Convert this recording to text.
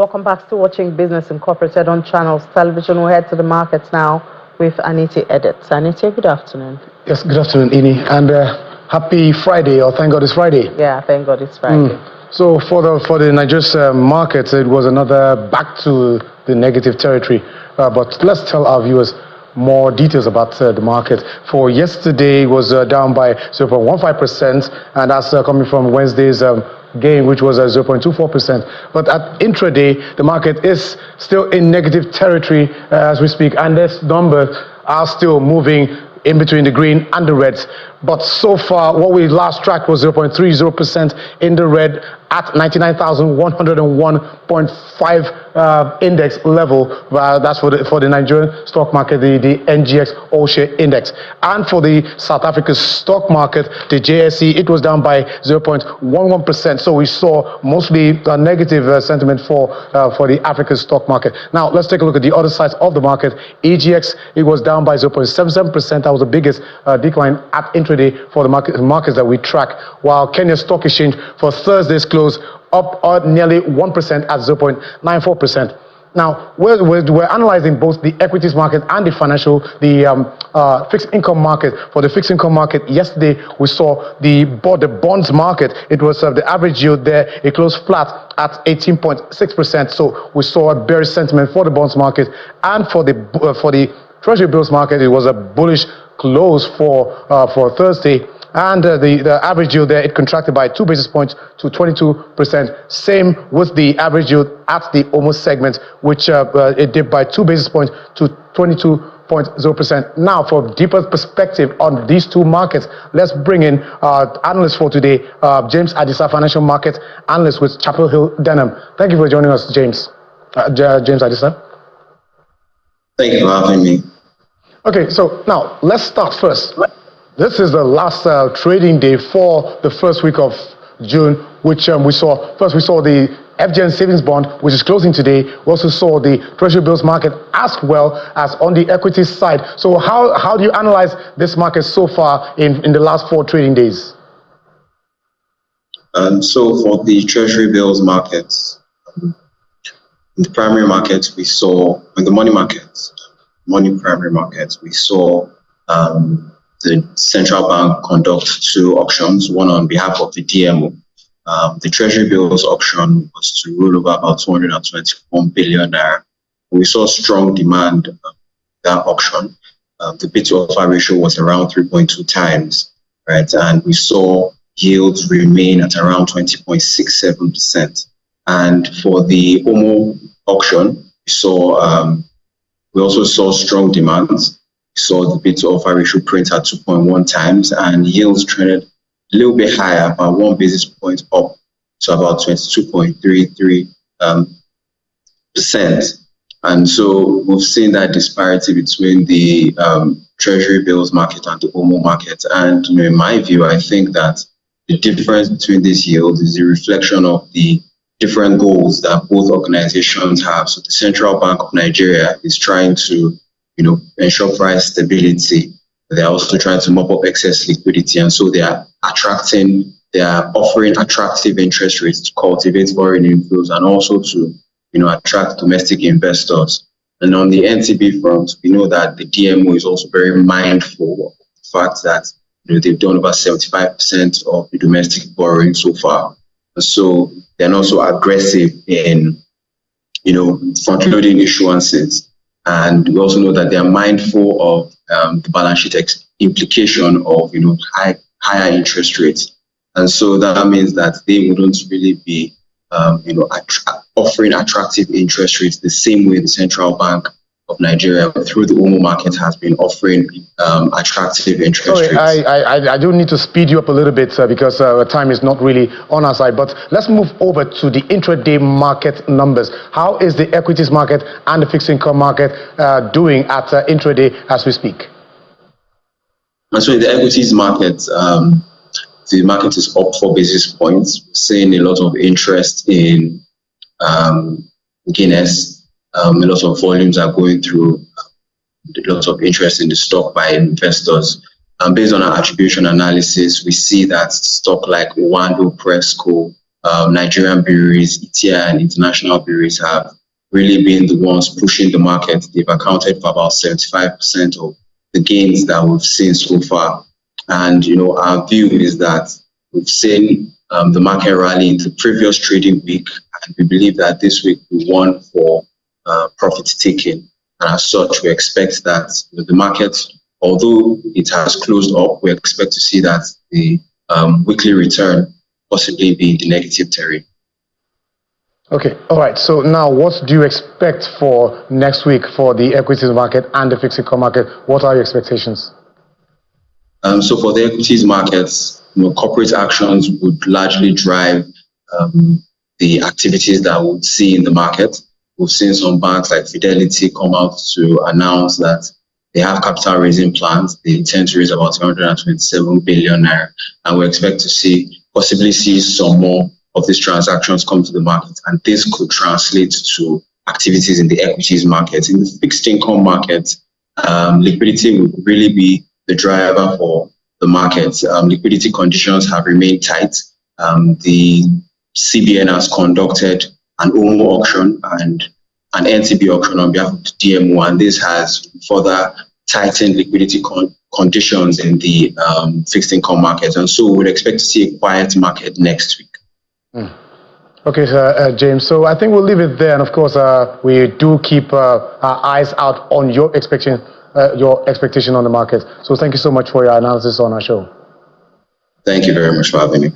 welcome back to watching Business Incorporated on Channels Television. We'll head to the markets now with Aniti Edits. Aniti, good afternoon. Yes, good afternoon, Ini, and happy Friday, or thank God it's Friday. Yeah, thank God it's Friday. So for the Nigeria's markets, it was another back to the negative territory. But let's tell our viewers more details about the market. For yesterday, it was down by 0.15%, and that's coming from Wednesday's gain, which was 0.24%. But at intraday, the market is still in negative territory as we speak, and these numbers are still moving in between the green and the reds. But so far, what we last tracked was 0.30% in the red at 99,101.5 index level. That's for the Nigerian stock market, the NGX All Share Index. And for the South Africa stock market, the JSE, it was down by 0.11%. So we saw mostly a negative sentiment for the African stock market. Now, let's take a look at the other sides of the market. EGX, it was down by 0.77%. That was the biggest decline at intraday for the markets that we track, while Kenya Stock Exchange for Thursday's close up nearly 1% at 0.94%. Now, we're analyzing both the equities market and the fixed income market. For the fixed income market, yesterday we saw the bonds market. It was the average yield there. It closed flat at 18.6%. So we saw a bearish sentiment for the bonds market, and for the Treasury bills market, it was a bullish close for Thursday. And the average yield there, it contracted by 2 basis points to 22%. Same with the average yield at the almost segment, which it dipped by 2 basis points to 22.0%. Now, for deeper perspective on these two markets, let's bring in our analyst for today, James Adisa, financial market analyst with Chapel Hill Denham. Thank you for joining us, James. James Adisa. Thank you for having me. Okay, so now let's start first. This is the last trading day for the first week of June, which we saw the FGN savings bond, which is closing today. We also saw the Treasury bills market as well as on the equities side. So how do you analyze this market so far in the last 4 trading days? So for the Treasury bills markets, in the primary markets, we saw, in the money primary markets, we saw the central bank conduct 2 auctions, one on behalf of the DMO. The Treasury bills auction was to roll over about 221 billion naira. We saw strong demand that auction. The bid to offer ratio was around 3.2 times, right? And we saw yields remain at around 20.67%. And for the OMO auction, we also saw strong demand. We saw the bid to offer ratio print at 2.1 times, and yields traded a little bit higher, about 1 basis point up to about 22.33%. And so we've seen that disparity between the Treasury bills market and the OMO market. And in my view, I think that the difference between these yields is a reflection of the different goals that both organizations have. So the Central Bank of Nigeria is trying to, ensure price stability. They're also trying to mop up excess liquidity, and so they are offering attractive interest rates to cultivate foreign inflows and also to, attract domestic investors. And on the NTB front, we know that the DMO is also very mindful of the fact that they've done about 75% of the domestic borrowing so far. So they're not so aggressive in, front-loading issuances. And we also know that they are mindful of the balance sheet implication of, higher interest rates. And so that means that they wouldn't really be, offering attractive interest rates the same way the Central Bank of Nigeria through the OMO market has been offering attractive interest rates. I do need to speed you up a little bit because time is not really on our side, but let's move over to the intraday market numbers. How is the equities market and the fixed income market doing at intraday as we speak? And so in the equities market, the market is up 4 basis points. We're seeing a lot of interest in Guinness. A lot of volumes are going through, lots of interest in the stock by investors. And based on our attribution analysis, we see that stock like Wando, Presco, Nigerian bureaus, ETI and international bureaus have really been the ones pushing the market. They've accounted for about 75% of the gains that we've seen so far. And, our view is that we've seen the market rally in the previous trading week, and we believe that this week we won for profit taking. And as such, we expect that the market, although it has closed up, we expect to see that the weekly return possibly be in the negative territory. Okay, all right. So now, what do you expect for next week for the equities market and the fixed income market? What are your expectations? So for the equities markets, corporate actions would largely drive the activities that we would see in the market. We've seen some banks like Fidelity come out to announce that they have capital raising plans. They intend to raise about 227 billion naira, and we expect to possibly see some more of these transactions come to the market, and this could translate to activities in the equities market. In the fixed income market, liquidity will really be the driver for the market. Liquidity conditions have remained tight. The CBN has conducted an OMO auction and an NTB auction on behalf of the DMO, and this has further tightened liquidity conditions in the fixed income market. And so we would expect to see a quiet market next week. Okay, James. So I think we'll leave it there. And of course, we do keep our eyes out on your expectation on the market. So thank you so much for your analysis on our show. Thank you very much for having me.